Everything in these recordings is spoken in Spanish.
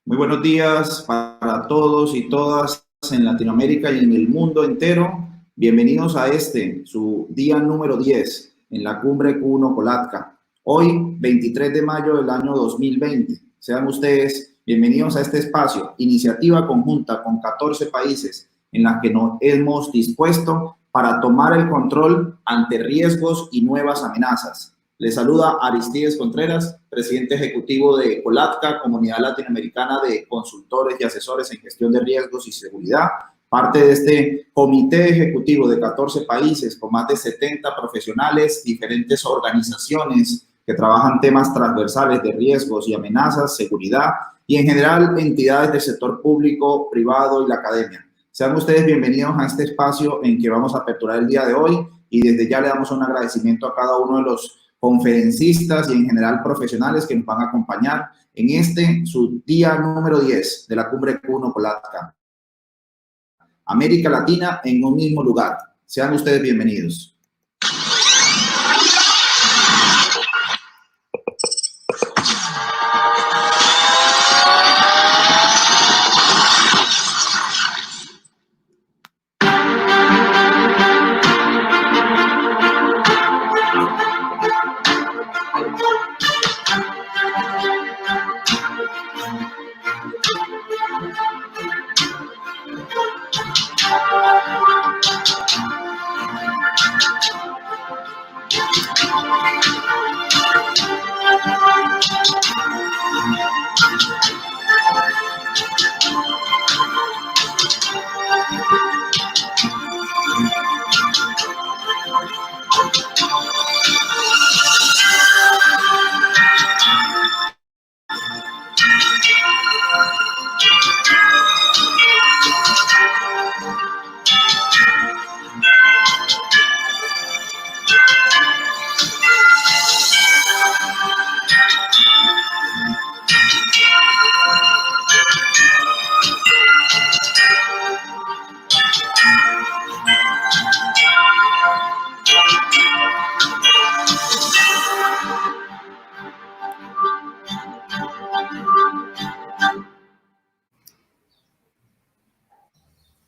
Muy buenos días para todos y todas en Latinoamérica y en el mundo entero. Bienvenidos a su día número 10 en la cumbre Q1 Colatka. Hoy, 23 de mayo del año 2020. Sean ustedes bienvenidos a este espacio, iniciativa conjunta con 14 países en la que nos hemos dispuesto para tomar el control ante riesgos y nuevas amenazas. Les saluda Aristides Contreras, presidente ejecutivo de Colatka, Comunidad Latinoamericana de Consultores y Asesores en Gestión de Riesgos y Seguridad, parte de este comité ejecutivo de 14 países con más de 70 profesionales, diferentes organizaciones que trabajan temas transversales de riesgos y amenazas, seguridad y en general entidades del sector público, privado y la academia. Sean ustedes bienvenidos a este espacio en que vamos a aperturar el día de hoy y desde ya le damos un agradecimiento a cada uno de los conferencistas y en general profesionales que nos van a acompañar en su día número 10 de la cumbre Q1 Colatka. América Latina en un mismo lugar. Sean ustedes bienvenidos.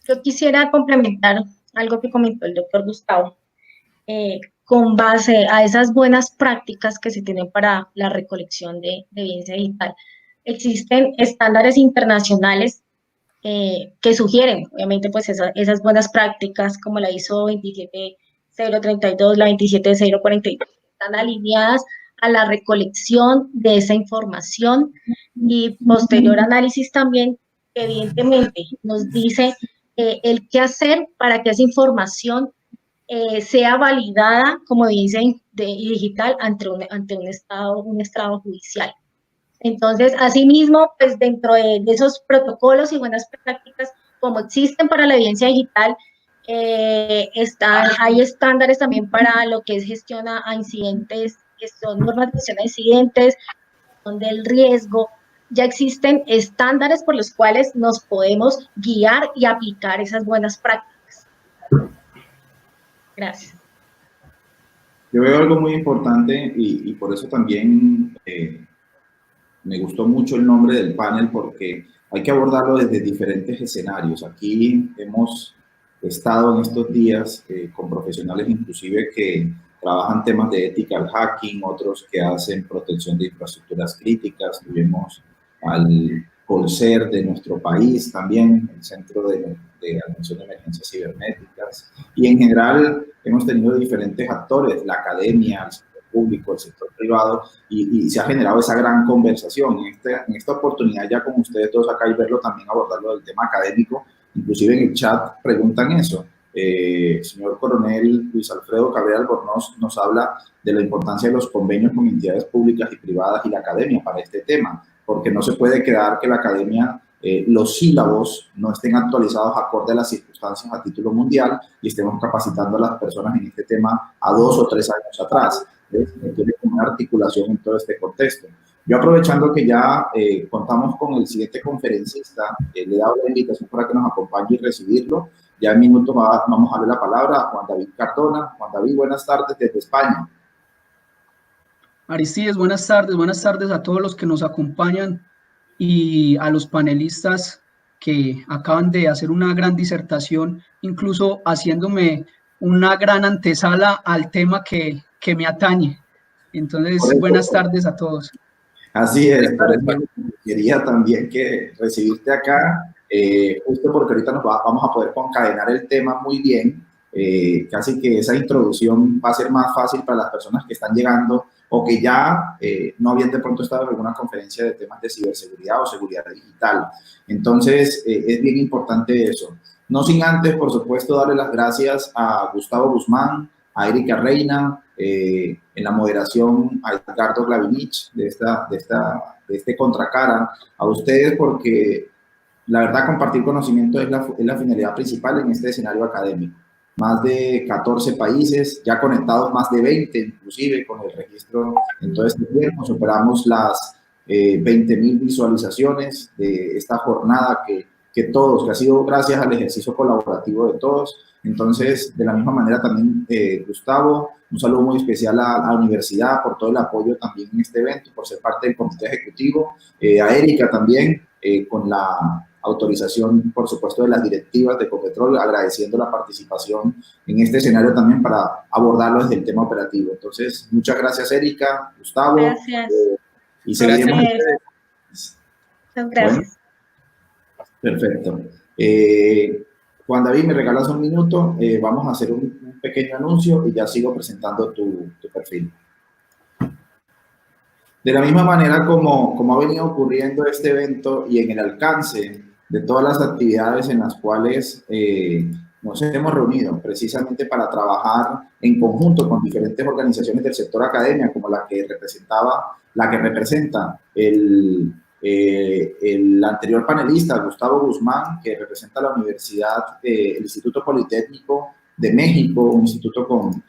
Yo quisiera complementar algo que comentó el doctor Gustavo, con base a esas buenas prácticas que se tienen para la recolección de evidencia digital. Existen estándares internacionales que sugieren, obviamente, pues esas buenas prácticas, como la ISO 27032, la 27042, están alineadas a la recolección de esa información y posterior análisis también, evidentemente, nos dice el qué hacer para que esa información sea validada, como dicen, digital ante un estrado judicial. Entonces, asimismo, pues dentro de esos protocolos y buenas prácticas, como existen para la evidencia digital, hay estándares también para lo que es gestión a incidentes, gestión, normas de gestión a incidentes, gestión del riesgo. Ya existen estándares por los cuales nos podemos guiar y aplicar esas buenas prácticas. Gracias. Yo veo algo muy importante y por eso también me gustó mucho el nombre del panel, porque hay que abordarlo desde diferentes escenarios. Aquí hemos estado en estos días con profesionales inclusive que trabajan temas de ethical hacking, otros que hacen protección de infraestructuras críticas. Tuvimos al COLSER de nuestro país también, el Centro de Atención de Emergencias Cibernéticas, y en general hemos tenido diferentes actores, la academia, el sector público, el sector privado, y se ha generado esa gran conversación. En esta oportunidad, ya con ustedes todos acá y verlo también, abordarlo del tema académico, inclusive en el chat preguntan eso. Señor Coronel Luis Alfredo Cabrera Albornoz nos habla de la importancia de los convenios con entidades públicas y privadas y la academia para este tema, porque no se puede quedar que la academia, los sílabos no estén actualizados acorde a las circunstancias a título mundial y estemos capacitando a las personas en este tema a 2 o 3 años atrás. Tiene una articulación en todo este contexto. Yo, aprovechando que ya contamos con el siguiente conferencista, le he dado la invitación para que nos acompañe y recibirlo. Ya en minutos vamos a darle la palabra a Juan David Cardona. Juan David, buenas tardes desde España. Aristides, buenas tardes a todos los que nos acompañan y a los panelistas que acaban de hacer una gran disertación, incluso haciéndome una gran antesala al tema que me atañe. Entonces, buenas tardes a todos. Así es, por eso quería también que recibirte acá, justo porque ahorita vamos a poder concadenar el tema muy bien. Casi que esa introducción va a ser más fácil para las personas que están llegando o que ya no habían de pronto estado en alguna conferencia de temas de ciberseguridad o seguridad digital. Entonces, es bien importante eso. No sin antes, por supuesto, darle las gracias a Gustavo Guzmán, a Erika Reina, en la moderación a Edgardo Glavinich de este Contracara, a ustedes porque la verdad compartir conocimiento es la finalidad principal en este escenario académico. Más de 14 países, ya conectados más de 20 inclusive con el registro en todo este tiempo, superamos las 20.000 visualizaciones de esta jornada que ha sido gracias al ejercicio colaborativo de todos. Entonces, de la misma manera también, Gustavo, un saludo muy especial a la universidad por todo el apoyo también en este evento, por ser parte del comité ejecutivo, a Erika también, con la autorización, por supuesto, de las directivas de Ecopetrol, agradeciendo la participación en este escenario también para abordarlo desde el tema operativo. Entonces, muchas gracias, Erika, Gustavo. Gracias. Y seguiremos. Muchas gracias. Bueno, perfecto. Juan David, me regalas un minuto, vamos a hacer un pequeño anuncio y ya sigo presentando tu perfil. De la misma manera como ha venido ocurriendo este evento y en el alcance de todas las actividades en las cuales nos hemos reunido precisamente para trabajar en conjunto con diferentes organizaciones del sector academia, como la que representa el anterior panelista, Gustavo Guzmán, que representa la universidad, el Instituto Politécnico de México, un instituto con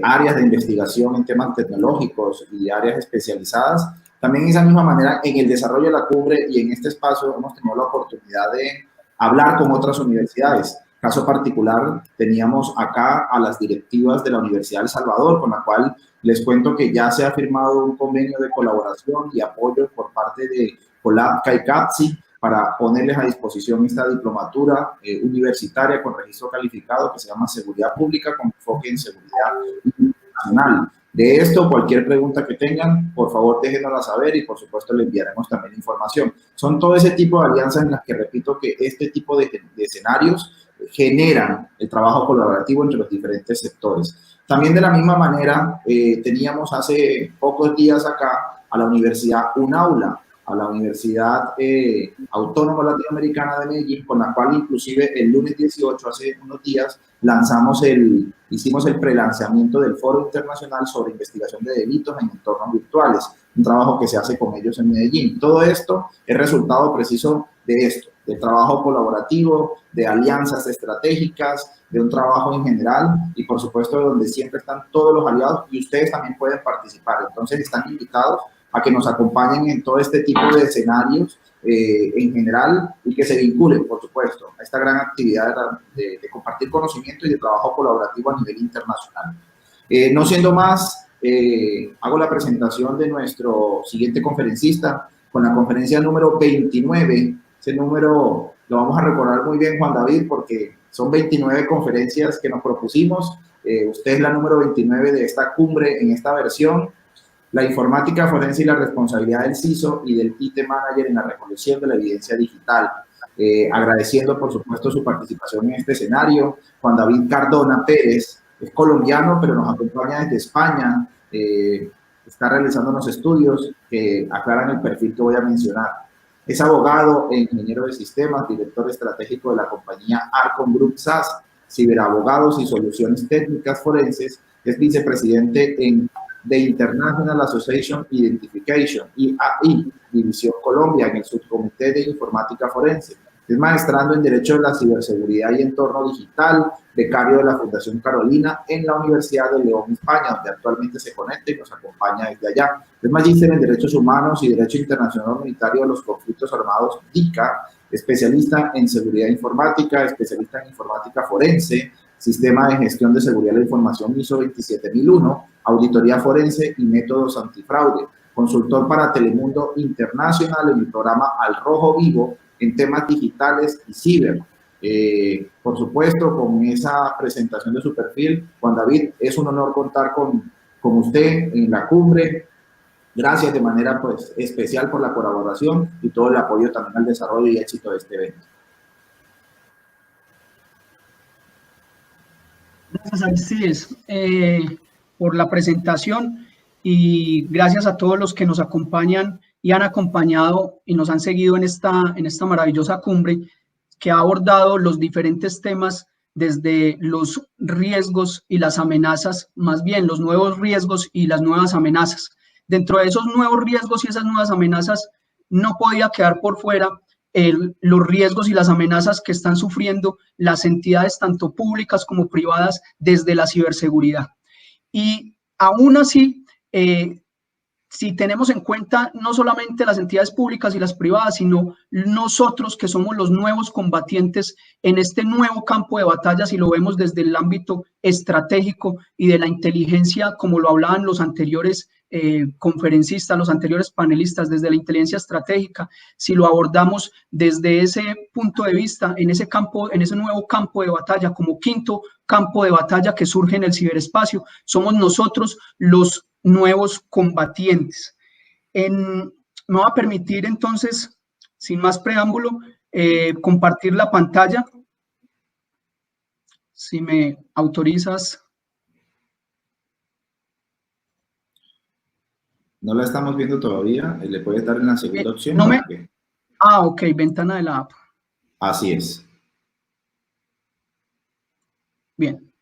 áreas de investigación en temas tecnológicos y áreas especializadas. También de esa misma manera, en el desarrollo de la cumbre y en este espacio hemos tenido la oportunidad de hablar con otras universidades. Caso particular, teníamos acá a las directivas de la Universidad de El Salvador, con la cual les cuento que ya se ha firmado un convenio de colaboración y apoyo por parte de Colabca y CAPSI para ponerles a disposición esta diplomatura universitaria con registro calificado que se llama Seguridad Pública con enfoque en seguridad internacional. De esto, cualquier pregunta que tengan, por favor déjenosla saber y por supuesto le enviaremos también información. Son todo ese tipo de alianzas en las que repito que este tipo de escenarios generan el trabajo colaborativo entre los diferentes sectores. También de la misma manera, teníamos hace pocos días acá a la Universidad UNAULA, a la Universidad Autónoma Latinoamericana de Medellín, con la cual inclusive el lunes 18, hace unos días, hicimos el prelanzamiento del Foro Internacional sobre Investigación de Delitos en Entornos Virtuales, un trabajo que se hace con ellos en Medellín. Todo esto es resultado preciso de esto, de trabajo colaborativo, de alianzas estratégicas, de un trabajo en general y por supuesto donde siempre están todos los aliados y ustedes también pueden participar. Entonces están invitados a que nos acompañen en todo este tipo de escenarios en general y que se vinculen, por supuesto, a esta gran actividad de compartir conocimiento y de trabajo colaborativo a nivel internacional. No siendo más, hago la presentación de nuestro siguiente conferencista con la conferencia número 29. Ese número lo vamos a recordar muy bien, Juan David, porque son 29 conferencias que nos propusimos. Usted es la número 29 de esta cumbre en esta versión. La informática forense y la responsabilidad del CISO y del IT Manager en la recolección de la evidencia digital. Agradeciendo, por supuesto, su participación en este escenario. Juan David Cardona Pérez es colombiano, pero nos acompaña desde España. Está realizando unos estudios que aclaran el perfil que voy a mencionar. Es abogado e ingeniero de sistemas, director estratégico de la compañía Arcon Group SAS, ciberabogados y soluciones técnicas forenses. Es vicepresidente de International Association Identification, IAI, División Colombia, en el Subcomité de Informática Forense. Es maestrando en Derecho de la Ciberseguridad y Entorno Digital, becario de la Fundación Carolina en la Universidad de León, España, donde actualmente se conecta y nos acompaña desde allá. Es magíster en Derechos Humanos y Derecho Internacional Humanitario de los Conflictos Armados, DICA, especialista en Seguridad Informática, especialista en Informática Forense, Sistema de Gestión de Seguridad de la Información ISO 27001, Auditoría Forense y Métodos Antifraude. consultor para Telemundo Internacional en el programa Al Rojo Vivo en temas digitales y ciber. Por supuesto, con esa presentación de su perfil, Juan David, es un honor contar con usted en la cumbre. Gracias de manera pues, especial por la colaboración y todo el apoyo también al desarrollo y éxito de este evento. Gracias, Aristides, por la presentación y gracias a todos los que nos acompañan y han acompañado y nos han seguido en esta maravillosa cumbre que ha abordado los diferentes temas desde los riesgos y las amenazas, más bien los nuevos riesgos y las nuevas amenazas. Dentro de esos nuevos riesgos y esas nuevas amenazas no podía quedar por fuera los riesgos y las amenazas que están sufriendo las entidades tanto públicas como privadas desde la ciberseguridad. Y aún así, si tenemos en cuenta no solamente las entidades públicas y las privadas, sino nosotros que somos los nuevos combatientes en este nuevo campo de batalla, si lo vemos desde el ámbito estratégico y de la inteligencia, como lo hablaban los anteriores conferencistas, los anteriores panelistas, desde la inteligencia estratégica, si lo abordamos desde ese punto de vista, en ese nuevo campo de batalla, como quinto campo de batalla que surge en el ciberespacio, somos nosotros los nuevos combatientes. Me va a permitir entonces, sin más preámbulo, compartir la pantalla. Si me autorizas. No la estamos viendo todavía. Le puedes dar en la segunda opción. No para que... ok, ventana de la app. Así es. Bien.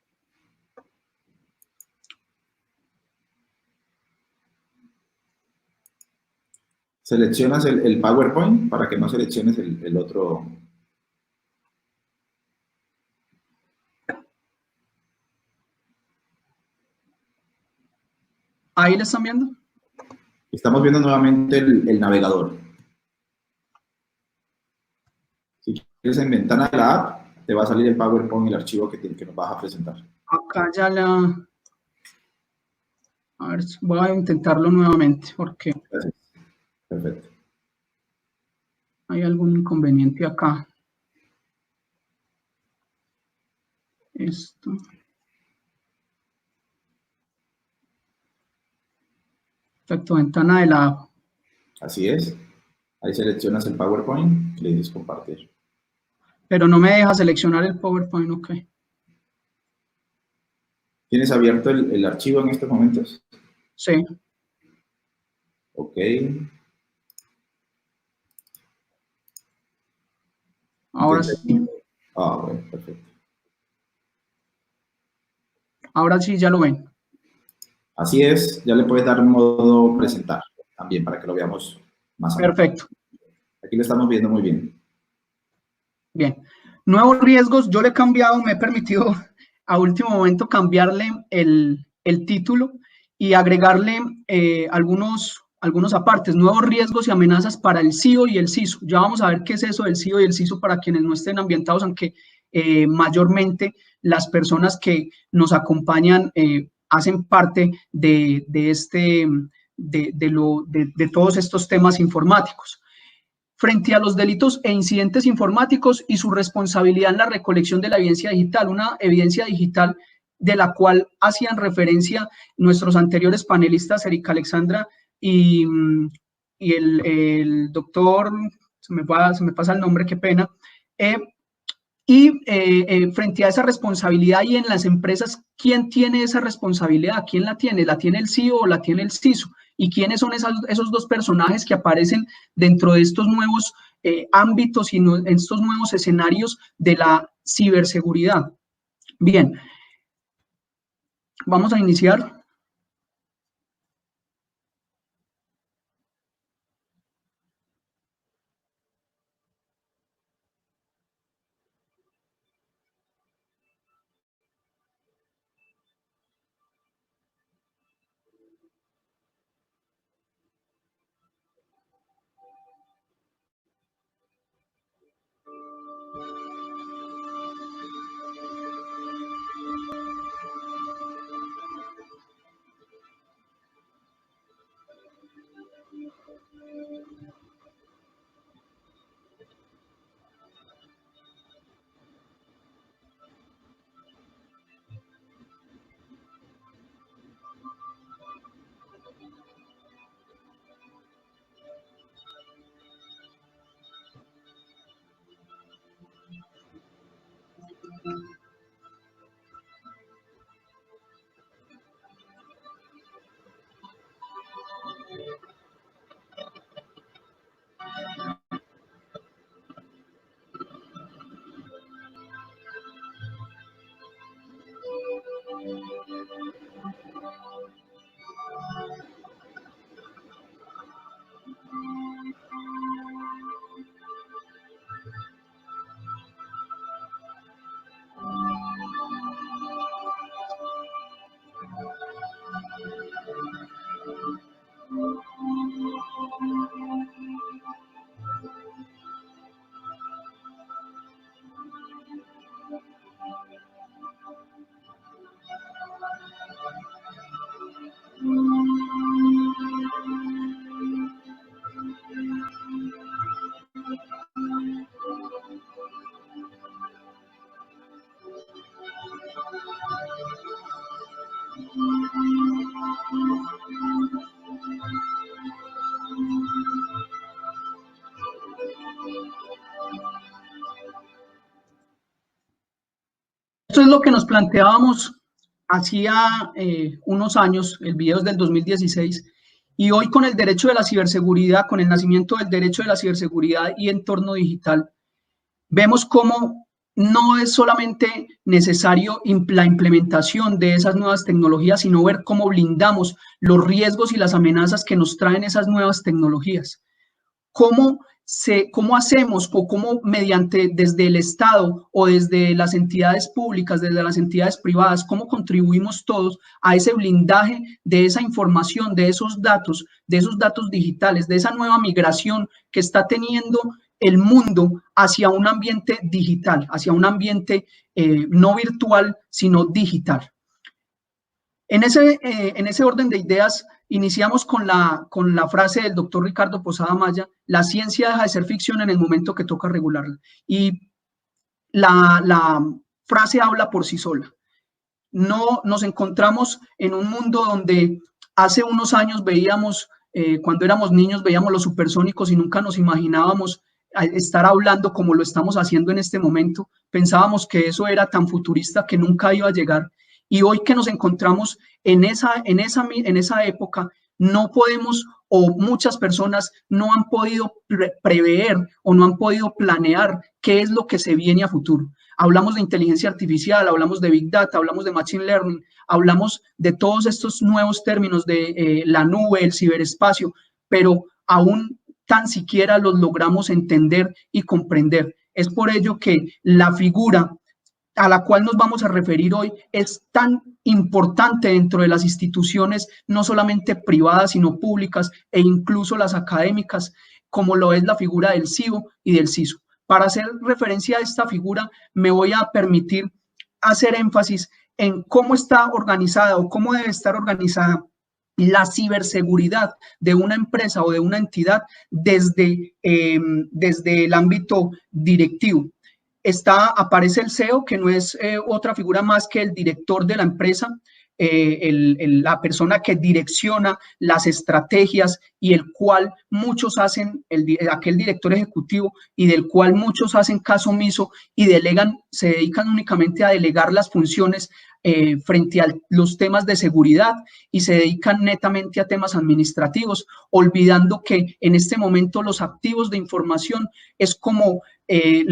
Seleccionas el PowerPoint para que no selecciones el otro. ¿Ahí le están viendo? Estamos viendo nuevamente el navegador. Si quieres en ventana de la app, te va a salir el PowerPoint, el archivo que nos vas a presentar. Acá ya la... A ver, voy a intentarlo nuevamente porque... Gracias. Perfecto. Hay algún inconveniente acá. Esto. Perfecto, ventana de la app. Así es. Ahí seleccionas el PowerPoint y le dices compartir. Pero no me deja seleccionar el PowerPoint, ok. ¿Tienes abierto el archivo en estos momentos? Sí. Ok. Ahora sí. Ah, bueno, perfecto. Ahora sí ya lo ven. Así es, ya le puedes dar modo presentar también para que lo veamos más amplio. Perfecto. Aquí lo estamos viendo muy bien. Bien. Nuevos riesgos, yo le he cambiado, me he permitido a último momento cambiarle el título y agregarle algunos apartes, nuevos riesgos y amenazas para el CIO y el CISO. Ya vamos a ver qué es eso del CIO y el CISO para quienes no estén ambientados, aunque mayormente las personas que nos acompañan hacen parte de todos estos temas informáticos. Frente a los delitos e incidentes informáticos y su responsabilidad en la recolección de la evidencia digital, una evidencia digital de la cual hacían referencia nuestros anteriores panelistas, Erika Alexandra y el doctor, se me pasa el nombre, qué pena, frente a esa responsabilidad y en las empresas, ¿quién tiene esa responsabilidad? ¿Quién la tiene? ¿La tiene el CIO o la tiene el CISO? ¿Y quiénes son esos dos personajes que aparecen dentro de estos nuevos ámbitos y en estos nuevos escenarios de la ciberseguridad? Bien, vamos a iniciar. Esto es lo que nos planteábamos hacía unos años, el video es del 2016, y hoy con el derecho de la ciberseguridad, con el nacimiento del derecho de la ciberseguridad y entorno digital, vemos cómo no es solamente necesario la implementación de esas nuevas tecnologías, sino ver cómo blindamos los riesgos y las amenazas que nos traen esas nuevas tecnologías. ¿Cómo hacemos o cómo mediante desde el Estado o desde las entidades públicas, desde las entidades privadas, cómo contribuimos todos a ese blindaje de esa información, de esos datos digitales, de esa nueva migración que está teniendo el mundo hacia un ambiente digital, hacia un ambiente no virtual, sino digital? En ese orden de ideas, iniciamos con la frase del doctor Ricardo Posada Maya: la ciencia deja de ser ficción en el momento que toca regularla. Y la frase habla por sí sola. No nos encontramos en un mundo donde hace unos años veíamos, cuando éramos niños, veíamos los supersónicos y nunca nos imaginábamos estar hablando como lo estamos haciendo en este momento. Pensábamos que eso era tan futurista que nunca iba a llegar. Y hoy que nos encontramos en esa época, no podemos, o muchas personas no han podido prever o no han podido planear qué es lo que se viene a futuro. Hablamos de inteligencia artificial, hablamos de Big Data, hablamos de Machine Learning, hablamos de todos estos nuevos términos de la nube, el ciberespacio, pero aún tan siquiera los logramos entender y comprender. Es por ello que la figura a la cual nos vamos a referir hoy es tan importante dentro de las instituciones, no solamente privadas, sino públicas e incluso las académicas, como lo es la figura del CIO y del CISO. Para hacer referencia a esta figura, me voy a permitir hacer énfasis en cómo está organizada o cómo debe estar organizada la ciberseguridad de una empresa o de una entidad desde el ámbito directivo. Aparece el CEO, que no es otra figura más que el director de la empresa, la persona que direcciona las estrategias y el cual muchos hacen, aquel director ejecutivo, y del cual muchos hacen caso omiso y se dedican únicamente a delegar las funciones frente a los temas de seguridad y se dedican netamente a temas administrativos, olvidando que en este momento los activos de información es como es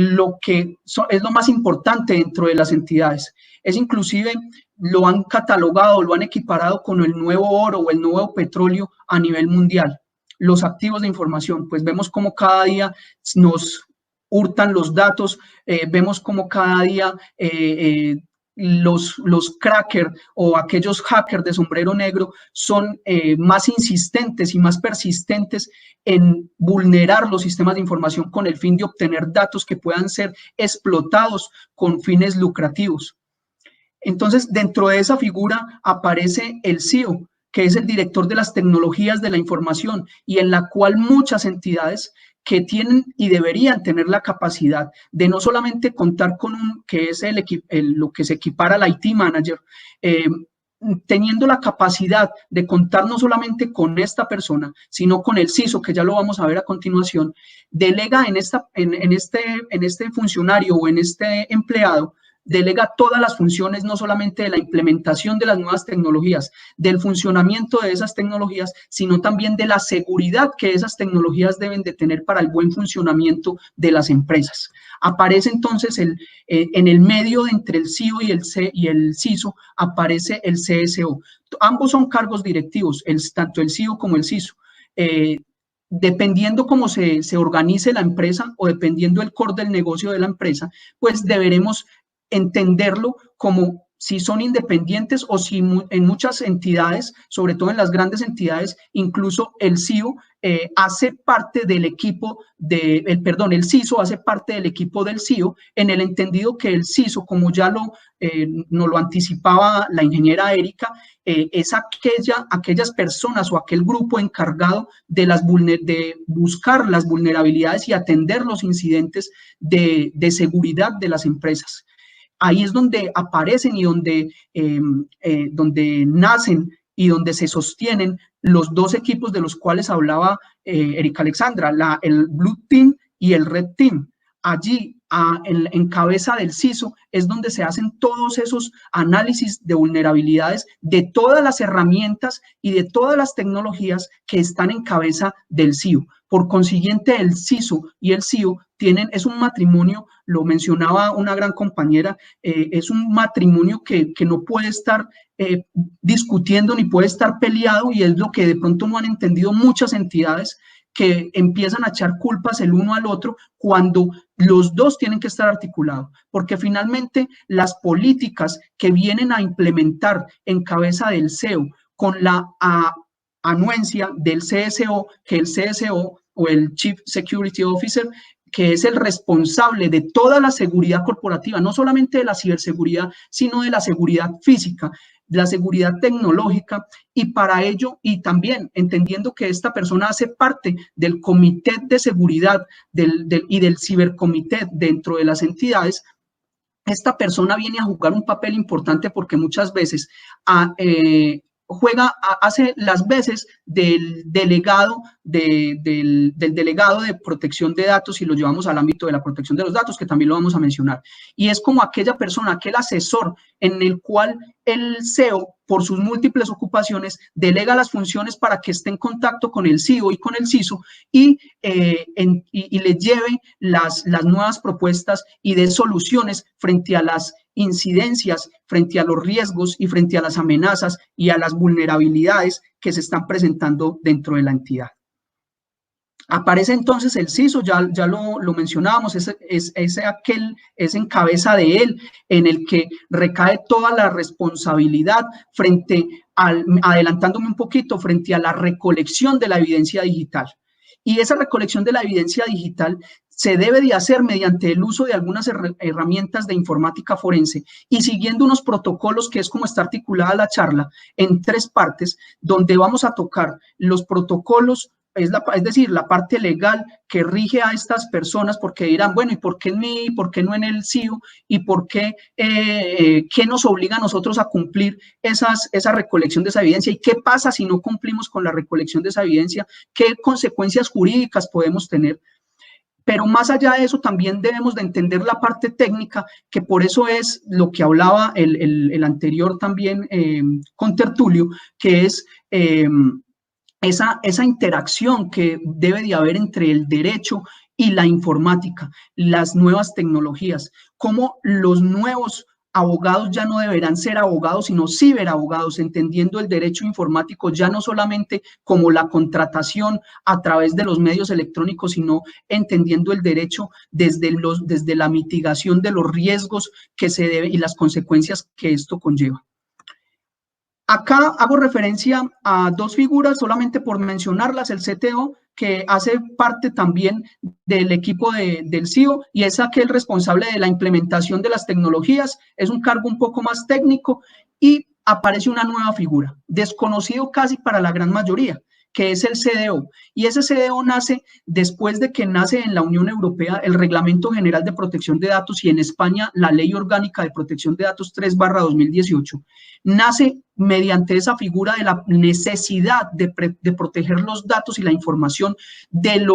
lo más importante dentro de las entidades. Es inclusive, lo han catalogado, lo han equiparado con el nuevo oro o el nuevo petróleo a nivel mundial. Los activos de información, pues vemos cómo cada día nos hurtan los datos, vemos cómo cada día los crackers o aquellos hackers de sombrero negro son más insistentes y más persistentes en vulnerar los sistemas de información con el fin de obtener datos que puedan ser explotados con fines lucrativos. Entonces, dentro de esa figura aparece el CIO, que es el director de las tecnologías de la información, y en la cual muchas entidades que tienen y deberían tener la capacidad de no solamente contar con que es lo que se equipara al IT manager, teniendo la capacidad de contar no solamente con esta persona, sino con el CISO, que ya lo vamos a ver a continuación, delega en este funcionario o en este empleado, delega todas las funciones, no solamente de la implementación de las nuevas tecnologías, del funcionamiento de esas tecnologías, sino también de la seguridad que esas tecnologías deben de tener para el buen funcionamiento de las empresas. Aparece entonces en el medio entre el CIO y el CISO, aparece el CSO. Ambos son cargos directivos, tanto el CIO como el CISO. Dependiendo cómo se organice la empresa o dependiendo el core del negocio de la empresa, pues deberemos entenderlo como si son independientes o si en muchas entidades, sobre todo en las grandes entidades, incluso el CIO hace parte del equipo el CISO hace parte del equipo del CIO, en el entendido que el CISO, como ya nos lo anticipaba la ingeniera Erika, es aquellas personas o aquel grupo encargado de buscar las vulnerabilidades y atender los incidentes de seguridad de las empresas. Ahí es donde aparecen y donde nacen y donde se sostienen los dos equipos de los cuales hablaba Erika Alexandra, el Blue Team y el Red Team. Allí, en cabeza del CISO, es donde se hacen todos esos análisis de vulnerabilidades de todas las herramientas y de todas las tecnologías que están en cabeza del CIO. Por consiguiente, el CISO y el CIO es un matrimonio, lo mencionaba una gran compañera, es un matrimonio que no puede estar discutiendo ni puede estar peleado, y es lo que de pronto no han entendido muchas entidades, que empiezan a echar culpas el uno al otro cuando los dos tienen que estar articulados, porque finalmente las políticas que vienen a implementar en cabeza del CEO con la anuencia del CSO, que el CSO o el Chief Security Officer, que es el responsable de toda la seguridad corporativa, no solamente de la ciberseguridad, sino de la seguridad física, la seguridad tecnológica, y para ello, y también entendiendo que esta persona hace parte del comité de seguridad y del cibercomité dentro de las entidades, esta persona viene a jugar un papel importante porque muchas veces hace las veces del delegado del delegado de protección de datos, y lo llevamos al ámbito de la protección de los datos, que también lo vamos a mencionar. Y es como aquella persona, aquel asesor en el cual el CEO, por sus múltiples ocupaciones, delega las funciones para que esté en contacto con el CIO y con el CISO y le lleve las nuevas propuestas y dé soluciones frente a las incidencias, frente a los riesgos y frente a las amenazas y a las vulnerabilidades que se están presentando dentro de la entidad. Aparece entonces el CISO, ya lo mencionábamos, es en cabeza de él, en el que recae toda la responsabilidad adelantándome un poquito, frente a la recolección de la evidencia digital. Y esa recolección de la evidencia digital se debe de hacer mediante el uso de algunas herramientas de informática forense y siguiendo unos protocolos, que es como está articulada la charla, en 3 partes, donde vamos a tocar los protocolos, es decir, la parte legal que rige a estas personas, porque dirán, bueno, ¿y por qué en mí? ¿Y por qué no en el CIO? ¿Y por qué nos obliga a nosotros a cumplir esa recolección de esa evidencia? ¿Y qué pasa si no cumplimos con la recolección de esa evidencia? ¿Qué consecuencias jurídicas podemos tener? Pero más allá de eso, también debemos de entender la parte técnica, que por eso es lo que hablaba el anterior también con Tertulio, que es esa interacción que debe de haber entre el derecho y la informática, las nuevas tecnologías, cómo los nuevos abogados ya no deberán ser abogados, sino ciberabogados, entendiendo el derecho informático ya no solamente como la contratación a través de los medios electrónicos, sino entendiendo el derecho desde la mitigación de los riesgos que se debe y las consecuencias que esto conlleva. Acá hago referencia a 2 figuras, solamente por mencionarlas: el CTO, que hace parte también del equipo del CIO y es aquel responsable de la implementación de las tecnologías, es un cargo un poco más técnico, y aparece una nueva figura, desconocido casi para la gran mayoría, que es el CDO. Y ese CDO nace después de que nace en la Unión Europea el Reglamento General de Protección de Datos y en España la Ley Orgánica de Protección de Datos 3/2018. Nace mediante esa figura de la necesidad de proteger los datos y la información de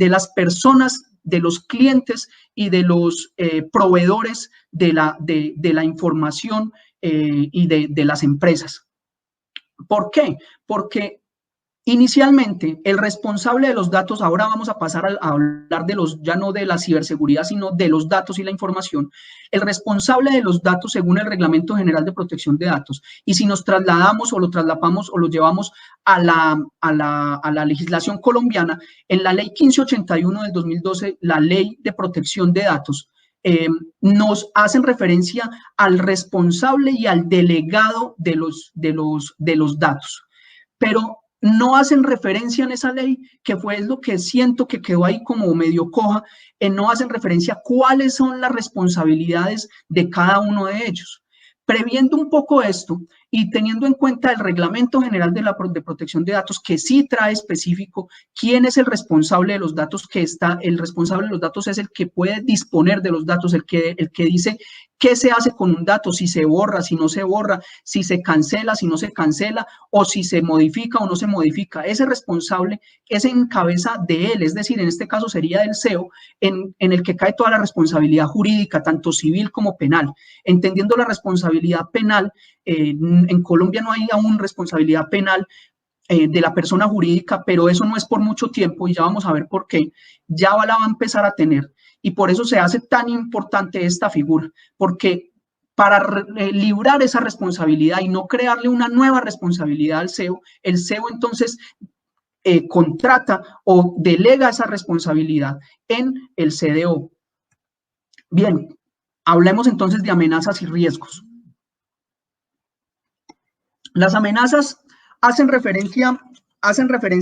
las personas, de los clientes y de los proveedores de la información y de las empresas. ¿Por qué? Porque inicialmente el responsable de los datos, ahora vamos a pasar a hablar de ya no de la ciberseguridad, sino de los datos y la información, el responsable de los datos según el Reglamento General de Protección de Datos, y si nos trasladamos o lo traslapamos o lo llevamos a la legislación colombiana, en la Ley 1581 del 2012, la Ley de Protección de Datos, nos hacen referencia al responsable y al delegado de los datos, pero no hacen referencia en esa ley, que fue lo que siento que quedó ahí como medio coja, no hacen referencia a cuáles son las responsabilidades de cada uno de ellos. Previendo un poco esto y teniendo en cuenta el Reglamento General de Protección de Datos, que sí trae específico quién es el responsable de los datos, el responsable de los datos es el que puede disponer de los datos, el que dice qué se hace con un dato, si se borra, si no se borra, si se cancela, si no se cancela, o si se modifica o no se modifica. Ese responsable es en cabeza de él, es decir, en este caso sería del CEO, en el que cae toda la responsabilidad jurídica, tanto civil como penal. Entendiendo la responsabilidad penal, en Colombia no hay aún responsabilidad penal de la persona jurídica, pero eso no es por mucho tiempo y ya vamos a ver por qué. Ya la va a empezar a tener. Y por eso se hace tan importante esta figura, porque para librar esa responsabilidad y no crearle una nueva responsabilidad al CEO, el CEO entonces contrata o delega esa responsabilidad en el CDO. Bien, hablemos entonces de amenazas y riesgos. Las amenazas hacen referencia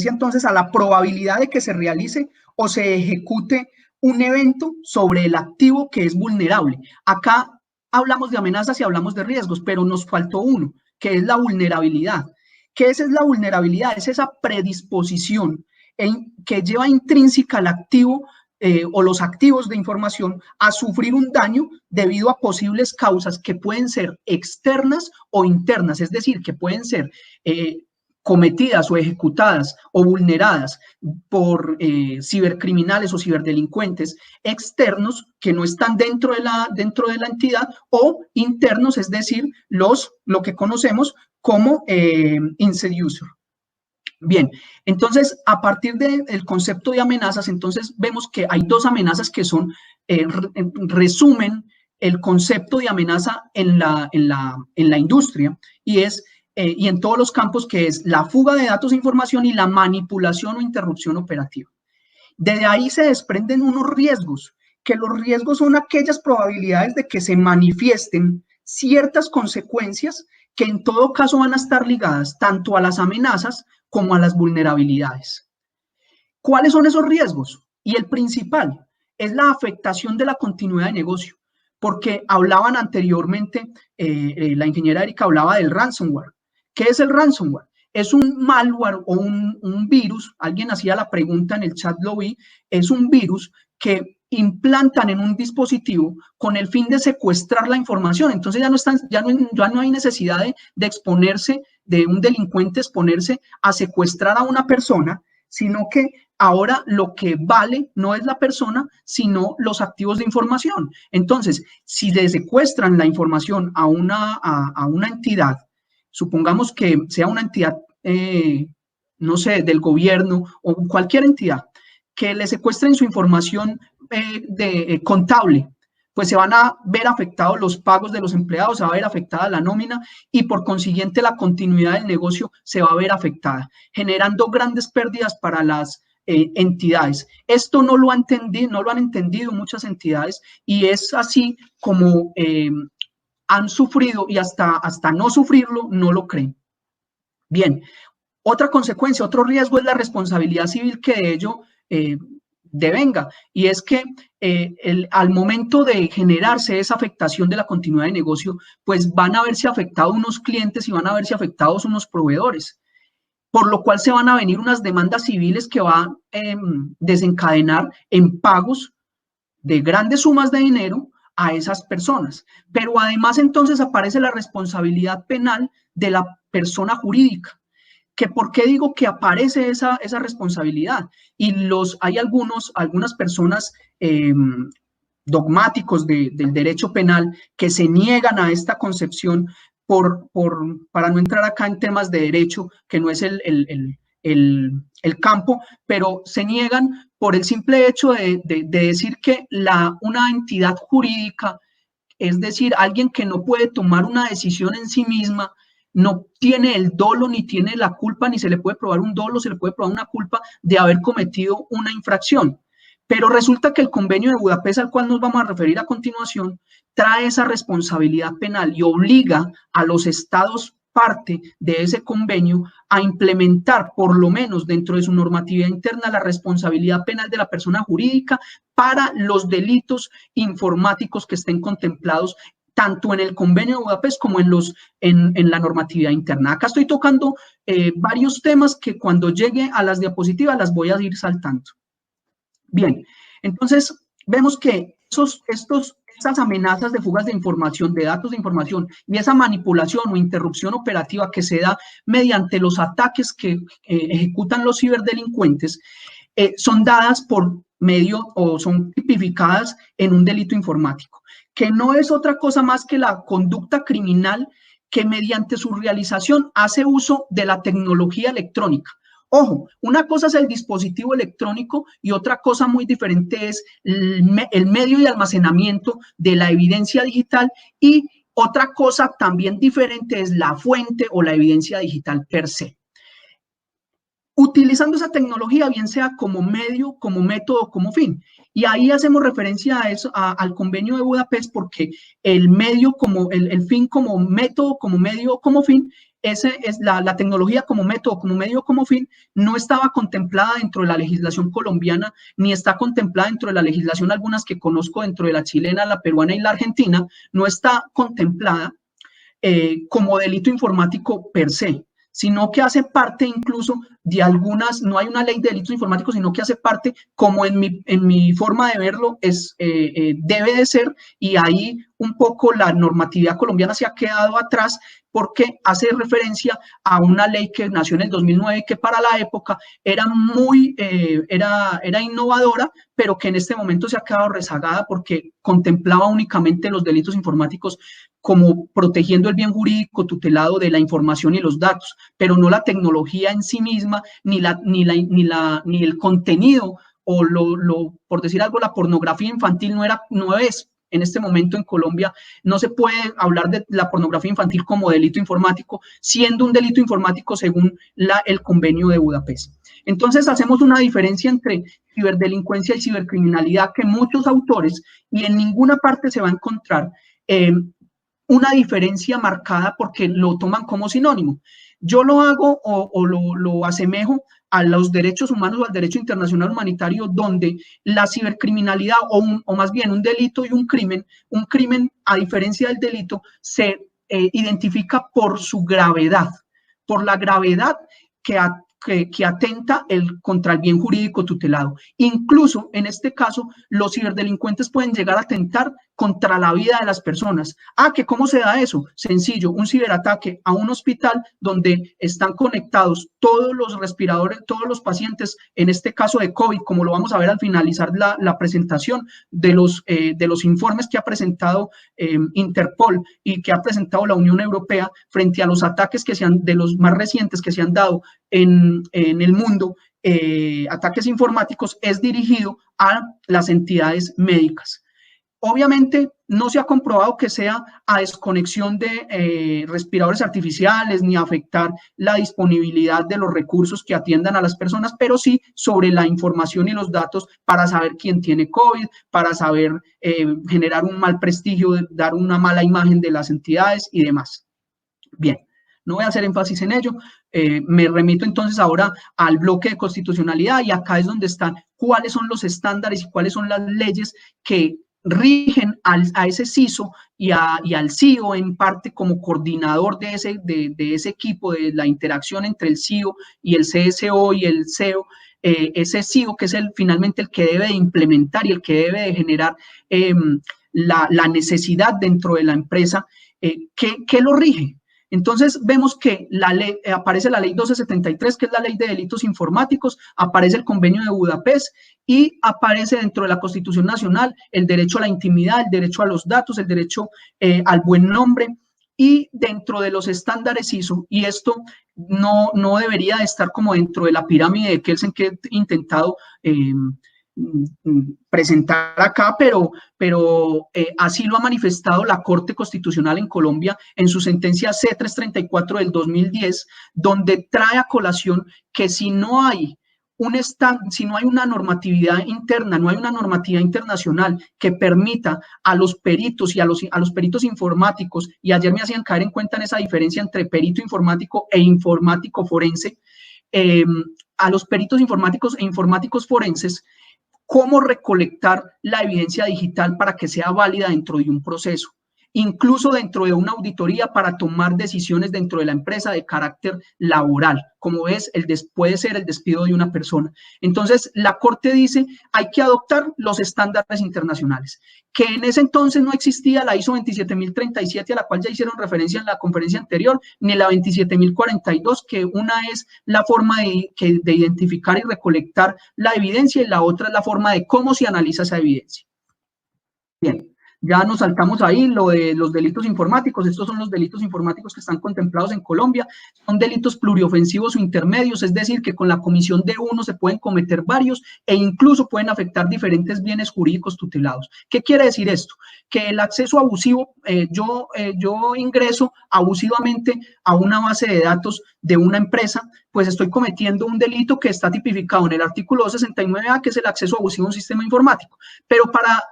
entonces a la probabilidad de que se realice o se ejecute un evento sobre el activo que es vulnerable. Acá hablamos de amenazas y hablamos de riesgos, pero nos faltó uno, que es la vulnerabilidad. ¿Qué es la vulnerabilidad? Es esa predisposición que lleva intrínseca al activo o los activos de información a sufrir un daño debido a posibles causas que pueden ser externas o internas, es decir, que pueden ser cometidas o ejecutadas o vulneradas por cibercriminales o ciberdelincuentes externos que no están dentro de la entidad, o internos, es decir, lo que conocemos como inside user. Bien, entonces, a partir del concepto de amenazas, entonces vemos que hay dos amenazas que son, resumen el concepto de amenaza en la industria, y en todos los campos, que es la fuga de datos e información y la manipulación o interrupción operativa. De ahí se desprenden unos riesgos, que los riesgos son aquellas probabilidades de que se manifiesten ciertas consecuencias que en todo caso van a estar ligadas tanto a las amenazas como a las vulnerabilidades. ¿Cuáles son esos riesgos? Y el principal es la afectación de la continuidad de negocio, porque hablaban anteriormente, la ingeniera Erika hablaba del ransomware. ¿Qué es el ransomware? Es un malware o un virus, alguien hacía la pregunta en el chat, lo vi, es un virus que implantan en un dispositivo con el fin de secuestrar la información. Entonces ya no hay necesidad de exponerse, de un delincuente exponerse a secuestrar a una persona, sino que ahora lo que vale no es la persona, sino los activos de información. Entonces, si le secuestran la información a una entidad, supongamos que sea una entidad, no sé, del gobierno o cualquier entidad, que le secuestren su información contable, pues se van a ver afectados los pagos de los empleados, se va a ver afectada la nómina y por consiguiente la continuidad del negocio se va a ver afectada, generando grandes pérdidas para las entidades. Esto no lo han entendido muchas entidades, y es así como han sufrido, y hasta no sufrirlo no lo creen. Bien, otra consecuencia, otro riesgo es la responsabilidad civil que de ello devenga, y es que al momento de generarse esa afectación de la continuidad de negocio, pues van a verse afectados unos clientes y van a verse afectados unos proveedores. por lo cual se van a venir unas demandas civiles que van a desencadenar en pagos de grandes sumas de dinero a esas personas. Pero además entonces aparece la responsabilidad penal de la persona jurídica. ¿Que ¿Por qué digo que aparece esa responsabilidad? Y hay algunas personas dogmáticos del derecho penal que se niegan a esta concepción para no entrar acá en temas de derecho, que no es el campo, pero se niegan por el simple hecho de decir que una entidad jurídica, es decir, alguien que no puede tomar una decisión en sí misma, no tiene el dolo, ni tiene la culpa, ni se le puede probar un dolo, se le puede probar una culpa de haber cometido una infracción. Pero resulta que el Convenio de Budapest, al cual nos vamos a referir a continuación, trae esa responsabilidad penal y obliga a los estados parte de ese convenio a implementar, por lo menos dentro de su normatividad interna, la responsabilidad penal de la persona jurídica para los delitos informáticos que estén contemplados tanto en el Convenio de Budapest como en la normatividad interna. Acá estoy tocando varios temas que cuando llegue a las diapositivas las voy a ir saltando. Bien, entonces vemos que esas amenazas de fugas de información, de datos de información y esa manipulación o interrupción operativa que se da mediante los ataques que ejecutan los ciberdelincuentes son dadas por medio o son tipificadas en un delito informático, que no es otra cosa más que la conducta criminal que mediante su realización hace uso de la tecnología electrónica. Ojo, una cosa es el dispositivo electrónico y otra cosa muy diferente es el medio de almacenamiento de la evidencia digital, y otra cosa también diferente es la fuente o la evidencia digital per se. Utilizando esa tecnología, bien sea como medio, como método, como fin. Y ahí hacemos referencia a eso, al Convenio de Budapest, porque el medio como el fin como método, como medio, como fin, la tecnología como método, como medio, como fin, no estaba contemplada dentro de la legislación colombiana, ni está contemplada dentro de la legislación, algunas que conozco dentro de la chilena, la peruana y la argentina, no está contemplada como delito informático per se, sino que hace parte incluso de algunas, no hay una ley de delitos informáticos, sino que hace parte, como en mi forma de verlo, debe de ser, y ahí un poco la normatividad colombiana se ha quedado atrás porque hace referencia a una ley que nació en el 2009, que para la época era era innovadora, pero que en este momento se ha quedado rezagada porque contemplaba únicamente los delitos informáticos como protegiendo el bien jurídico tutelado de la información y los datos, pero no la tecnología en sí misma, ni el contenido, o por decir algo, la pornografía infantil no es. En este momento en Colombia no se puede hablar de la pornografía infantil como delito informático, siendo un delito informático según el Convenio de Budapest. Entonces hacemos una diferencia entre ciberdelincuencia y cibercriminalidad que muchos autores, y en ninguna parte se va a encontrar una diferencia marcada porque lo toman como sinónimo. Yo lo hago o lo asemejo a los derechos humanos o al derecho internacional humanitario, donde la cibercriminalidad o más bien un delito y un crimen, a diferencia del delito, se identifica por su gravedad, por la gravedad que atenta contra el bien jurídico tutelado. Incluso en este caso, los ciberdelincuentes pueden llegar a atentar contra la vida de las personas. ¿Que cómo se da eso? Sencillo, un ciberataque a un hospital donde están conectados todos los respiradores, todos los pacientes, en este caso de COVID, como lo vamos a ver al finalizar la presentación de los informes que ha presentado Interpol y que ha presentado la Unión Europea frente a los ataques de los más recientes que se han dado en el mundo, ataques informáticos, es dirigido a las entidades médicas. Obviamente no se ha comprobado que sea a desconexión de respiradores artificiales ni afectar la disponibilidad de los recursos que atiendan a las personas, pero sí sobre la información y los datos para saber quién tiene COVID, para saber generar un mal prestigio, dar una mala imagen de las entidades y demás. Bien. No voy a hacer énfasis en ello, me remito entonces ahora al bloque de constitucionalidad, y acá es donde están cuáles son los estándares y cuáles son las leyes que rigen a ese CISO y al CEO en parte como coordinador de ese equipo, de la interacción entre el CEO y el CSO y el CEO, ese CEO que es finalmente el que debe de implementar y el que debe de generar la necesidad dentro de la empresa, ¿qué lo rige? Entonces vemos que aparece la ley 1273, que es la ley de delitos informáticos, aparece el convenio de Budapest y aparece dentro de la Constitución Nacional el derecho a la intimidad, el derecho a los datos, el derecho al buen nombre, y dentro de los estándares ISO, y esto no debería de estar como dentro de la pirámide de Kelsen que he intentado presentar acá, pero así lo ha manifestado la Corte Constitucional en Colombia en su sentencia C-334 del 2010, donde trae a colación que si no hay una normatividad interna, no hay una normativa internacional que permita a los peritos y a los peritos informáticos, y ayer me hacían caer en cuenta en esa diferencia entre perito informático e informático forense, a los peritos informáticos e informáticos forenses, cómo recolectar la evidencia digital para que sea válida dentro de un proceso, incluso dentro de una auditoría para tomar decisiones dentro de la empresa de carácter laboral, como es puede ser el despido de una persona. Entonces, la Corte dice, hay que adoptar los estándares internacionales, que en ese entonces no existía la ISO 27037, a la cual ya hicieron referencia en la conferencia anterior, ni la 27042, que una es la forma de identificar y recolectar la evidencia y la otra es la forma de cómo se analiza esa evidencia. Bien. Ya nos saltamos ahí lo de los delitos informáticos. Estos son los delitos informáticos que están contemplados en Colombia. Son delitos pluriofensivos o intermedios, es decir, que con la comisión de uno se pueden cometer varios e incluso pueden afectar diferentes bienes jurídicos tutelados. ¿Qué quiere decir esto? Que el acceso abusivo, yo ingreso abusivamente a una base de datos de una empresa, pues estoy cometiendo un delito que está tipificado en el artículo 269A, que es el acceso abusivo a un sistema informático. Pero para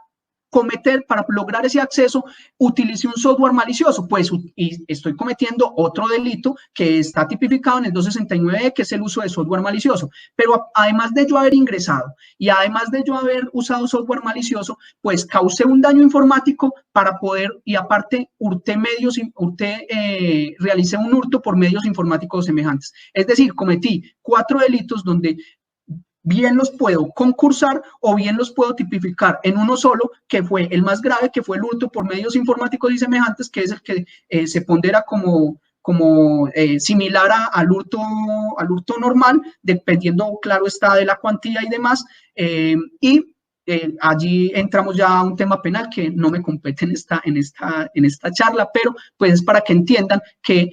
lograr ese acceso, utilice un software malicioso, pues y estoy cometiendo otro delito que está tipificado en el 269, que es el uso de software malicioso. Pero además de yo haber ingresado y además de yo haber usado software malicioso, pues causé un daño informático para poder, y aparte realicé un hurto por medios informáticos semejantes. Es decir, cometí 4 delitos donde bien los puedo concursar o bien los puedo tipificar en uno solo, que fue el más grave, que fue el hurto por medios informáticos y semejantes, que es el que se pondera como similar al hurto normal, dependiendo, claro está, de la cuantía y demás, allí entramos ya a un tema penal que no me compete en esta charla, pero pues es para que entiendan que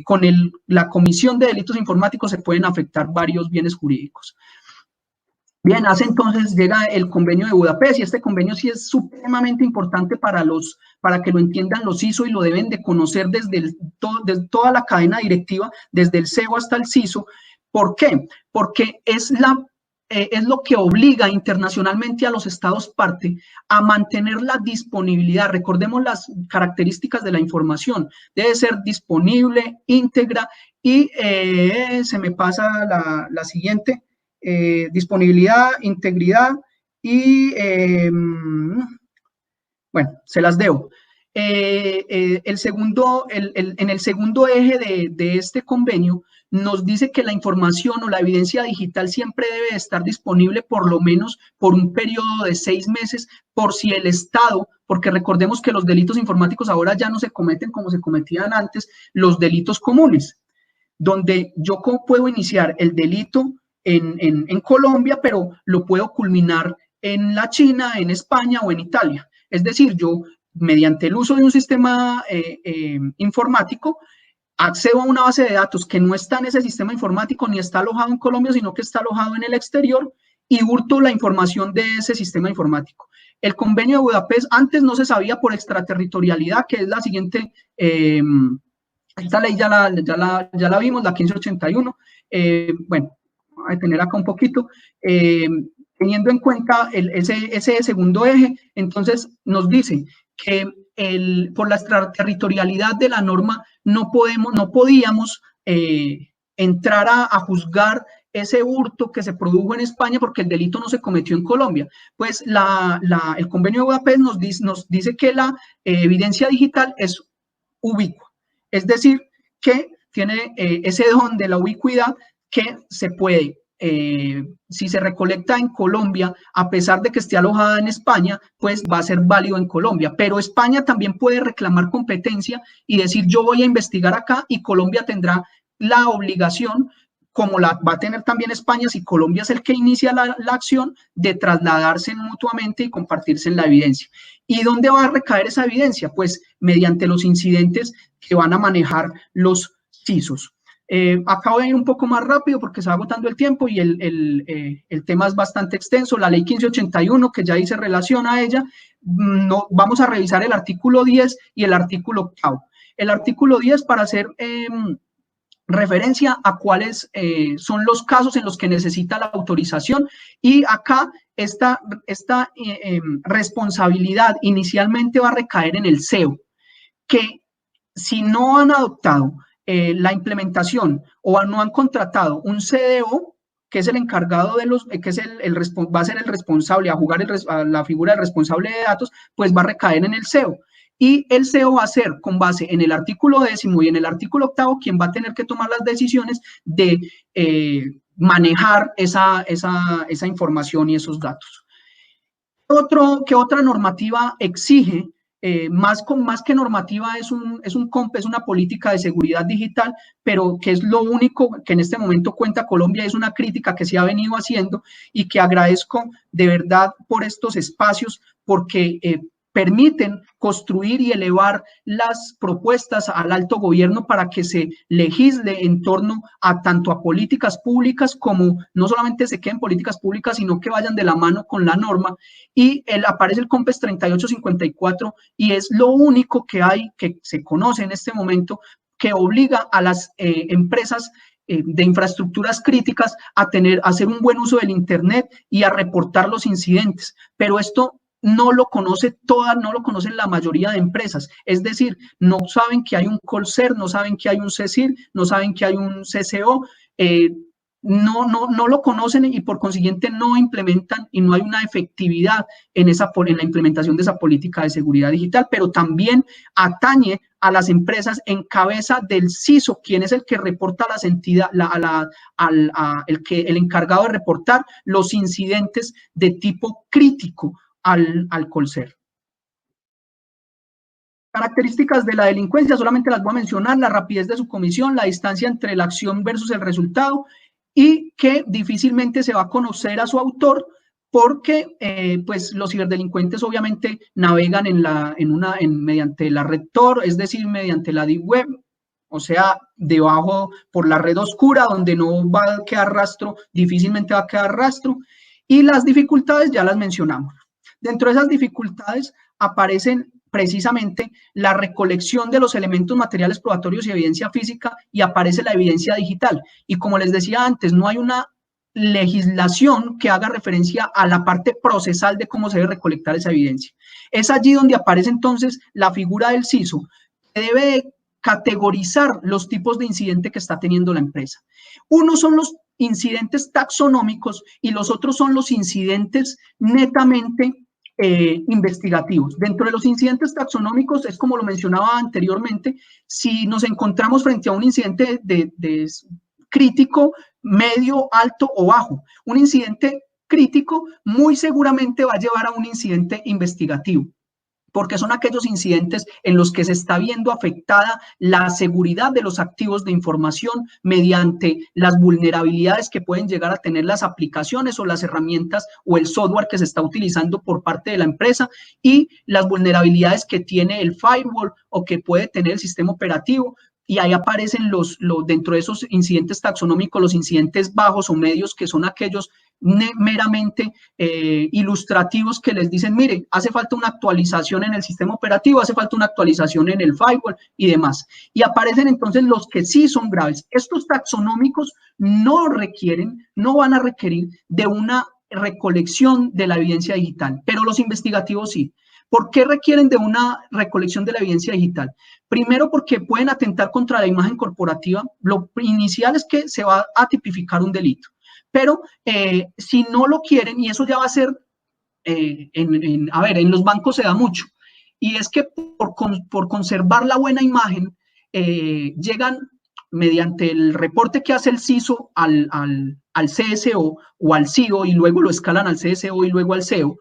con la comisión de delitos informáticos se pueden afectar varios bienes jurídicos. Bien, entonces llega el convenio de Budapest, y este convenio sí es supremamente importante para que lo entiendan los CISO y lo deben de conocer desde toda la cadena directiva, desde el CEO hasta el CISO. ¿Por qué? Porque es lo que obliga internacionalmente a los estados parte a mantener la disponibilidad. Recordemos las características de la información. Debe ser disponible, íntegra y se me pasa la siguiente. Disponibilidad, integridad y, bueno, se las debo. En el segundo eje de este convenio nos dice que la información o la evidencia digital siempre debe estar disponible por lo menos por un periodo de 6 meses, por si el Estado, porque recordemos que los delitos informáticos ahora ya no se cometen como se cometían antes, los delitos comunes, donde yo puedo iniciar el delito en Colombia, pero lo puedo culminar en la China, en España o en Italia. Es decir, yo, mediante el uso de un sistema informático, accedo a una base de datos que no está en ese sistema informático ni está alojado en Colombia, sino que está alojado en el exterior, y hurto la información de ese sistema informático. El convenio de Budapest antes no se sabía por extraterritorialidad, que es la siguiente. Esta ley ya la vimos, la 1581. Bueno, a detener acá un poquito. Teniendo en cuenta ese segundo eje, entonces nos dice que por la extraterritorialidad de la norma no podíamos entrar a juzgar ese hurto que se produjo en España porque el delito no se cometió en Colombia. Pues el convenio de Budapest nos dice que la evidencia digital es ubicua, es decir, que tiene ese don de la ubicuidad que se puede, si se recolecta en Colombia, a pesar de que esté alojada en España, pues va a ser válido en Colombia. Pero España también puede reclamar competencia y decir yo voy a investigar acá, y Colombia tendrá la obligación, como la va a tener también España si Colombia es el que inicia la acción, de trasladarse mutuamente y compartirse en la evidencia. ¿Y dónde va a recaer esa evidencia? Pues mediante los incidentes que van a manejar los CISOs. Acabo de ir un poco más rápido porque se va agotando el tiempo y el tema es bastante extenso. La ley 1581, que ya hice relación a ella, no, vamos a revisar el artículo 10 y el artículo 8. El artículo 10 para hacer referencia a cuáles son los casos en los que necesita la autorización, y acá esta responsabilidad inicialmente va a recaer en el CEO, que si no han adoptado la implementación o no han contratado un CDO, que es el encargado de los, que es va a ser el responsable a jugar a la figura del responsable de datos, pues va a recaer en el CEO. Y el CEO va a ser, con base en el artículo 10º y en el artículo 8º, quien va a tener que tomar las decisiones de manejar esa información y esos datos. ¿Qué otra normativa exige? Más que normativa es una política de seguridad digital, pero que es lo único que en este momento cuenta Colombia. Es una crítica que se ha venido haciendo y que agradezco de verdad por estos espacios, porque permiten construir y elevar las propuestas al alto gobierno para que se legisle en torno a tanto a políticas públicas, como no solamente se queden políticas públicas, sino que vayan de la mano con la norma. Y aparece el COMPES 3854 y es lo único que hay, que se conoce en este momento, que obliga a las empresas de infraestructuras críticas a hacer un buen uso del Internet y a reportar los incidentes. Pero esto no lo conocen la mayoría de empresas. Es decir, no saben que hay un COLSER, no saben que hay un CECIR, no saben que hay un CCO, no lo conocen, y por consiguiente no implementan, y no hay una efectividad en la implementación de esa política de seguridad digital. Pero también atañe a las empresas en cabeza del CISO, quien es el que reporta a las entidades, el encargado de reportar los incidentes de tipo crítico al COLSER. Características de la delincuencia, solamente las voy a mencionar: la rapidez de su comisión, la distancia entre la acción versus el resultado, y que difícilmente se va a conocer a su autor, porque pues los ciberdelincuentes obviamente navegan mediante la red Tor, es decir, mediante la Deep Web, o sea, debajo por la red oscura, donde no va a quedar rastro, difícilmente va a quedar rastro. Y las dificultades ya las mencionamos. Dentro de esas dificultades aparecen precisamente la recolección de los elementos materiales probatorios y evidencia física, y aparece la evidencia digital. Y como les decía antes, no hay una legislación que haga referencia a la parte procesal de cómo se debe recolectar esa evidencia. Es allí donde aparece entonces la figura del CISO, que debe categorizar los tipos de incidente que está teniendo la empresa. Unos son los incidentes taxonómicos y los otros son los incidentes netamente investigativos. Dentro de los incidentes taxonómicos es, como lo mencionaba anteriormente, si nos encontramos frente a un incidente de crítico, medio, alto o bajo. Un incidente crítico muy seguramente va a llevar a un incidente investigativo, porque son aquellos incidentes en los que se está viendo afectada la seguridad de los activos de información mediante las vulnerabilidades que pueden llegar a tener las aplicaciones o las herramientas o el software que se está utilizando por parte de la empresa, y las vulnerabilidades que tiene el firewall o que puede tener el sistema operativo. Y ahí aparecen dentro de esos incidentes taxonómicos, los incidentes bajos o medios, que son aquellos meramente ilustrativos, que les dicen, mire, hace falta una actualización en el sistema operativo, hace falta una actualización en el firewall y demás. Y aparecen entonces los que sí son graves. Estos taxonómicos no van a requerir de una recolección de la evidencia digital, pero los investigativos sí. ¿Por qué requieren de una recolección de la evidencia digital? Primero, porque pueden atentar contra la imagen corporativa. Lo inicial es que se va a tipificar un delito. pero si no lo quieren, y eso ya va a ser, en los bancos se da mucho, y es que por conservar la buena imagen, llegan mediante el reporte que hace el CISO al CSO o al CEO, y luego lo escalan al CSO y luego al CEO.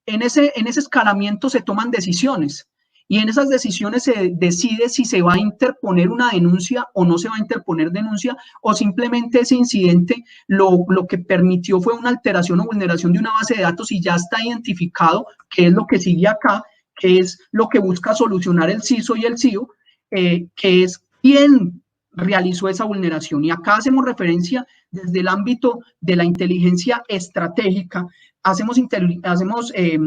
En ese escalamiento se toman decisiones, y en esas decisiones se decide si se va a interponer una denuncia o no se va a interponer denuncia, o simplemente ese incidente lo que permitió fue una alteración o vulneración de una base de datos y ya está identificado, que es lo que sigue acá, que es lo que busca solucionar el CISO y el CEO, que es quién realizó esa vulneración. Y acá hacemos referencia desde el ámbito de la inteligencia estratégica, hacemos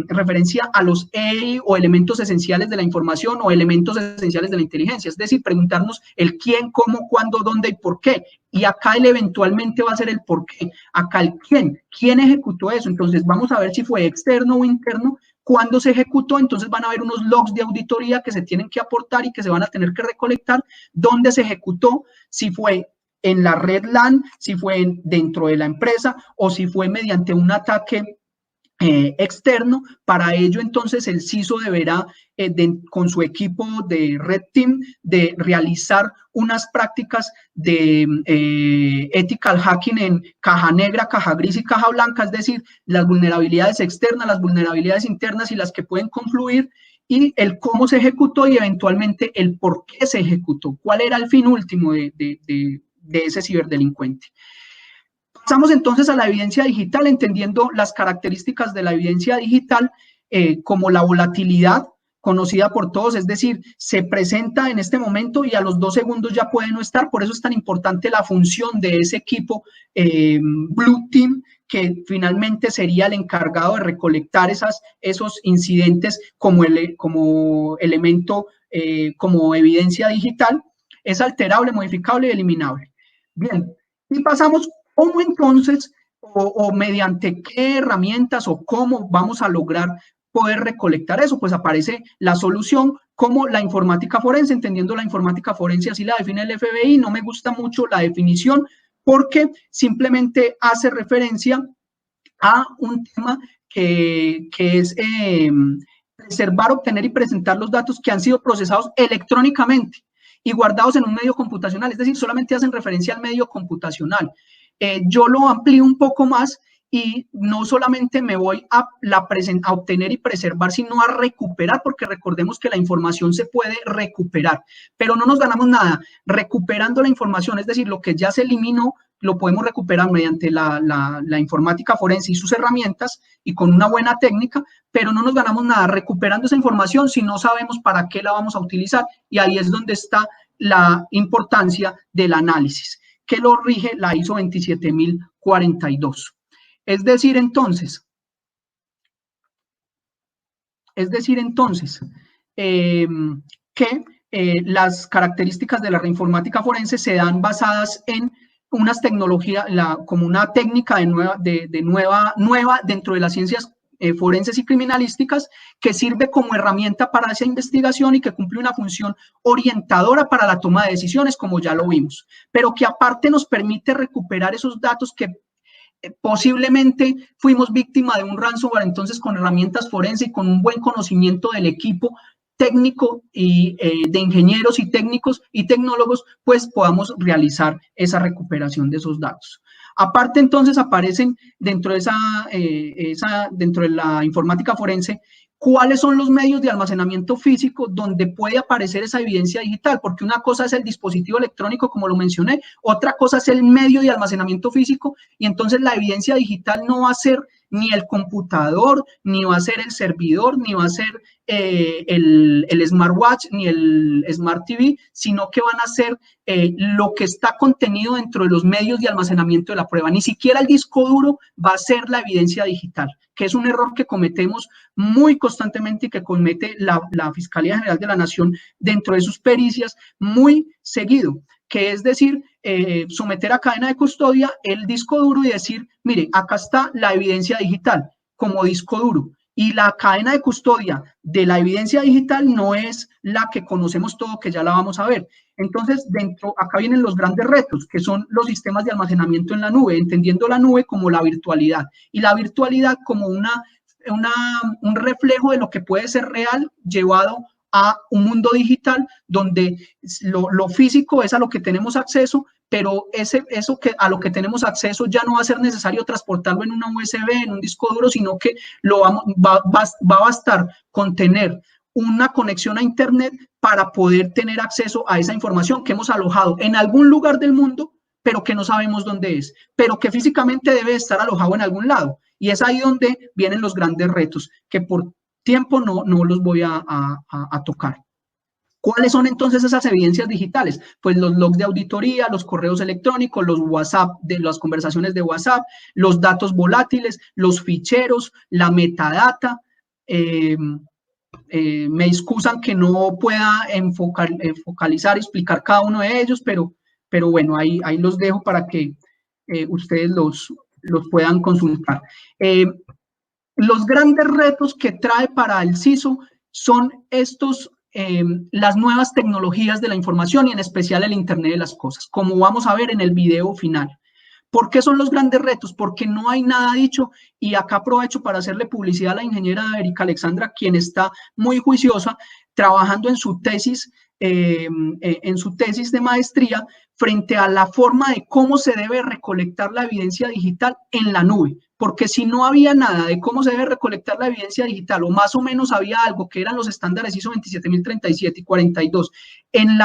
referencia a los EI o elementos esenciales de la información o elementos esenciales de la inteligencia, es decir, preguntarnos el quién, cómo, cuándo, dónde y por qué. Y acá el eventualmente va a ser el por qué, acá el quién ejecutó eso. Entonces vamos a ver si fue externo o interno. Cuando se ejecutó, entonces van a haber unos logs de auditoría que se tienen que aportar y que se van a tener que recolectar, dónde se ejecutó, si fue en la red LAN, si fue dentro de la empresa o si fue mediante un ataque externo. Para ello, entonces, el CISO deberá, con su equipo de Red Team, de realizar unas prácticas de ethical hacking en caja negra, caja gris y caja blanca, es decir, las vulnerabilidades externas, las vulnerabilidades internas y las que pueden confluir, y el cómo se ejecutó y eventualmente el por qué se ejecutó, cuál era el fin último de ese ciberdelincuente. Pasamos entonces a la evidencia digital, entendiendo las características de la evidencia digital como la volatilidad, conocida por todos, es decir, se presenta en este momento y a los 2 segundos ya puede no estar. Por eso es tan importante la función de ese equipo Blue Team, que finalmente sería el encargado de recolectar esos incidentes como elemento, como evidencia digital. Es alterable, modificable y eliminable. Bien, y pasamos. ¿Cómo entonces, o mediante qué herramientas o cómo vamos a lograr poder recolectar eso? Pues aparece la solución como la informática forense, entendiendo la informática forense, así la define el FBI. No me gusta mucho la definición porque simplemente hace referencia a un tema que es preservar, obtener y presentar los datos que han sido procesados electrónicamente y guardados en un medio computacional, es decir, solamente hacen referencia al medio computacional. Yo lo amplío un poco más y no solamente me voy a obtener y preservar, sino a recuperar, porque recordemos que la información se puede recuperar, pero no nos ganamos nada recuperando la información, es decir, lo que ya se eliminó lo podemos recuperar mediante la informática forense y sus herramientas y con una buena técnica, pero no nos ganamos nada recuperando esa información si no sabemos para qué la vamos a utilizar, y ahí es donde está la importancia del análisis, que lo rige la ISO 27042. Es decir, entonces, que las características de la informática forense se dan basadas en unas tecnologías, como una técnica nueva dentro de las ciencias forenses y criminalísticas, que sirve como herramienta para esa investigación y que cumple una función orientadora para la toma de decisiones, como ya lo vimos, pero que aparte nos permite recuperar esos datos que posiblemente fuimos víctima de un ransomware. Entonces, con herramientas forenses y con un buen conocimiento del equipo técnico y de ingenieros y técnicos y tecnólogos, pues podamos realizar esa recuperación de esos datos. Aparte, entonces, aparecen dentro de dentro de la informática forense, ¿cuáles son los medios de almacenamiento físico donde puede aparecer esa evidencia digital? Porque una cosa es el dispositivo electrónico, como lo mencioné, otra cosa es el medio de almacenamiento físico, y entonces la evidencia digital no va a ser ni el computador, ni va a ser el servidor, ni va a ser el smartwatch, ni el smart TV, sino que van a ser lo que está contenido dentro de los medios de almacenamiento de la prueba. Ni siquiera el disco duro va a ser la evidencia digital, que es un error que cometemos muy constantemente y que comete la Fiscalía General de la Nación dentro de sus pericias muy seguido, que es decir, someter a cadena de custodia el disco duro y decir, mire, acá está la evidencia digital como disco duro, Y la cadena de custodia de la evidencia digital no es la que conocemos todo, que ya la vamos a ver. Entonces, acá vienen los grandes retos, que son los sistemas de almacenamiento en la nube, entendiendo la nube como la virtualidad, y la virtualidad como un reflejo de lo que puede ser real llevado a un mundo digital donde lo físico es a lo que tenemos acceso, pero eso a lo que tenemos acceso ya no va a ser necesario transportarlo en una USB, en un disco duro, sino que va a bastar con tener una conexión a Internet para poder tener acceso a esa información que hemos alojado en algún lugar del mundo, pero que no sabemos dónde es, pero que físicamente debe estar alojado en algún lado. Y es ahí donde vienen los grandes retos, que por tiempo no los voy a tocar. ¿Cuáles son entonces esas evidencias digitales? Pues los logs de auditoría, los correos electrónicos, los WhatsApp, las conversaciones de WhatsApp, los datos volátiles, los ficheros, la metadata. Me excusan que no pueda focalizar y explicar cada uno de ellos, pero bueno, ahí los dejo para que ustedes los puedan consultar. Los grandes retos que trae para el CISO son las nuevas tecnologías de la información y en especial el Internet de las cosas, como vamos a ver en el video final. ¿Por qué son los grandes retos? Porque no hay nada dicho, y acá aprovecho para hacerle publicidad a la ingeniera Erika Alexandra, quien está muy juiciosa, trabajando en su tesis de maestría frente a la forma de cómo se debe recolectar la evidencia digital en la nube. Porque si no había nada de cómo se debe recolectar la evidencia digital, o más o menos había algo que eran los estándares ISO 27037 y 42 en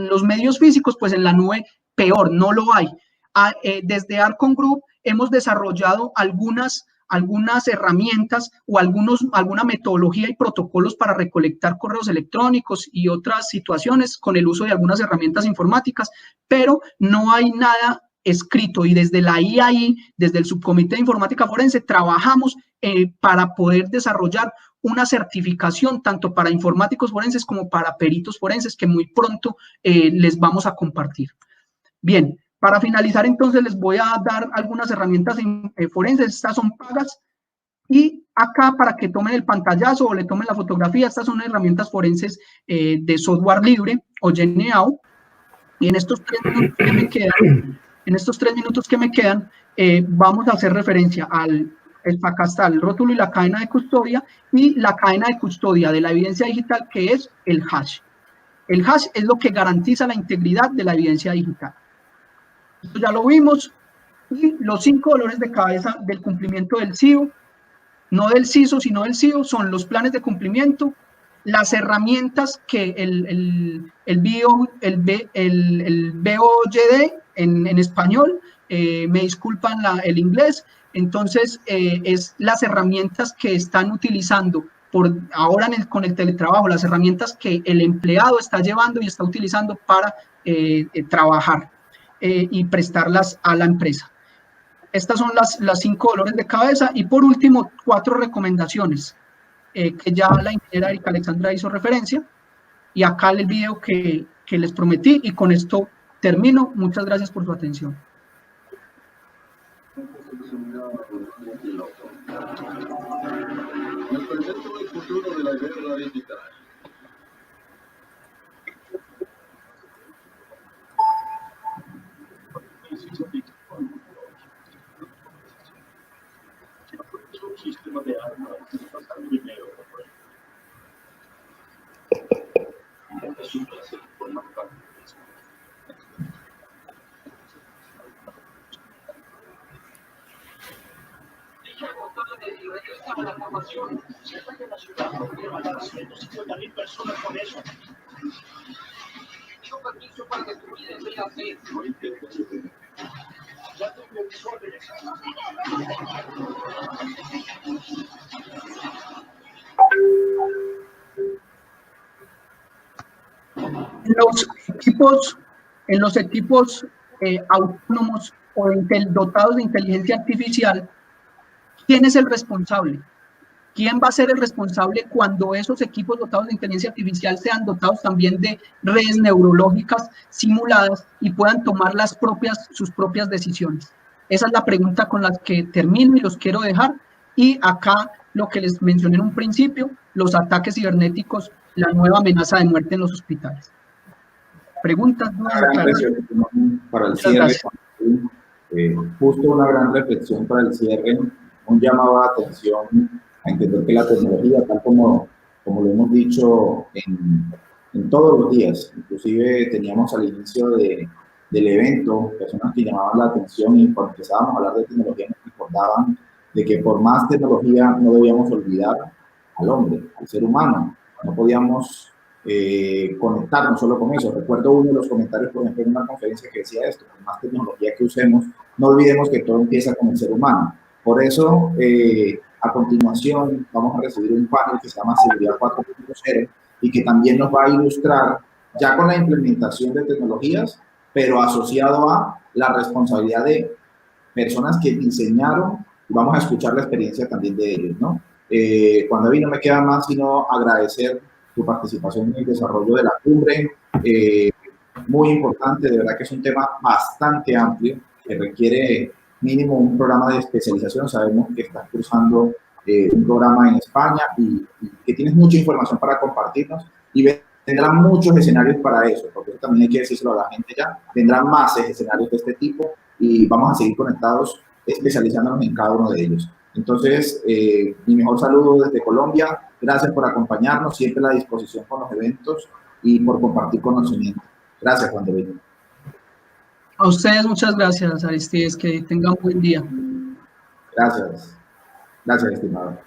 los medios físicos, pues en la nube peor, no lo hay. Desde Arcon Group hemos desarrollado algunas herramientas o alguna metodología y protocolos para recolectar correos electrónicos y otras situaciones con el uso de algunas herramientas informáticas, pero no hay nada escrito, y desde la IAI, desde el Subcomité de Informática Forense, trabajamos para poder desarrollar una certificación tanto para informáticos forenses como para peritos forenses, que muy pronto les vamos a compartir. Bien, para finalizar entonces les voy a dar algunas herramientas forenses. Estas son pagas, y acá para que tomen el pantallazo o le tomen la fotografía, estas son herramientas forenses de software libre o GNU. Y en estos 3 minutos que me quedan, vamos a hacer referencia al FACASTAL, el rótulo y la cadena de custodia, y la cadena de custodia de la evidencia digital, que es el hash. El hash es lo que garantiza la integridad de la evidencia digital. Esto ya lo vimos. Y los 5 dolores de cabeza del cumplimiento del CIO, no del CISO, sino del CIO, son los planes de cumplimiento, las herramientas que el BOYD en español, me disculpan el inglés, entonces es las herramientas que están utilizando ahora con el teletrabajo, las herramientas que el empleado está llevando y está utilizando para trabajar y prestarlas a la empresa. Estas son las 5 dolores de cabeza. Y por último, 4 recomendaciones que ya la ingeniera Erika Alexandra hizo referencia, y acá el video que les prometí, y con esto termino. Muchas gracias por su atención. Les presento el futuro de la guerra digital. Sistema de armas primero. Es un placer formar parte de eso. La formación de la ciudad lleva a 150.000 personas con eso. Yo permiso para destruir el BAC. No intentes detener. Ya tengo mis órdenes. En los equipos autónomos o dotados de inteligencia artificial, ¿quién es el responsable? ¿Quién va a ser el responsable cuando esos equipos dotados de inteligencia artificial sean dotados también de redes neurológicas simuladas y puedan tomar sus propias decisiones? Esa es la pregunta con la que termino y los quiero dejar. Y acá, lo que les mencioné en un principio, los ataques cibernéticos, la nueva amenaza de muerte en los hospitales. ¿Preguntas, dudas, aclaraciones? Para el Muchas cierre, gracias. justo una gran reflexión para el cierre, un llamado de atención a entender que la tecnología, tal como lo hemos dicho en todos los días, inclusive teníamos al inicio del evento personas que llamaban la atención y cuando empezábamos a hablar de tecnología nos recordaban de que por más tecnología no debíamos olvidar al hombre, al ser humano. No podíamos conectarnos solo con eso. Recuerdo uno de los comentarios, por ejemplo, en una conferencia que decía esto: por más tecnología que usemos, no olvidemos que todo empieza con el ser humano. Por eso, a continuación, vamos a recibir un panel que se llama Seguridad 4.0 y que también nos va a ilustrar ya con la implementación de tecnologías, pero asociado a la responsabilidad de personas que diseñaron, y vamos a escuchar la experiencia también de ellos, ¿no? Juan David, no me queda más sino agradecer tu participación en el desarrollo de la cumbre, muy importante, de verdad que es un tema bastante amplio, que requiere mínimo un programa de especialización. Sabemos que estás cursando un programa en España y que tienes mucha información para compartirnos, y tendrán muchos escenarios para eso, porque también hay que decírselo a la gente ya, tendrán más escenarios de este tipo y vamos a seguir conectados, especializándonos en cada uno de ellos. Entonces, mi mejor saludo desde Colombia, gracias por acompañarnos, siempre a la disposición con los eventos y por compartir conocimiento. Gracias, Juan David. A ustedes muchas gracias, Aristides, que tengan un buen día. Gracias. Gracias, estimado.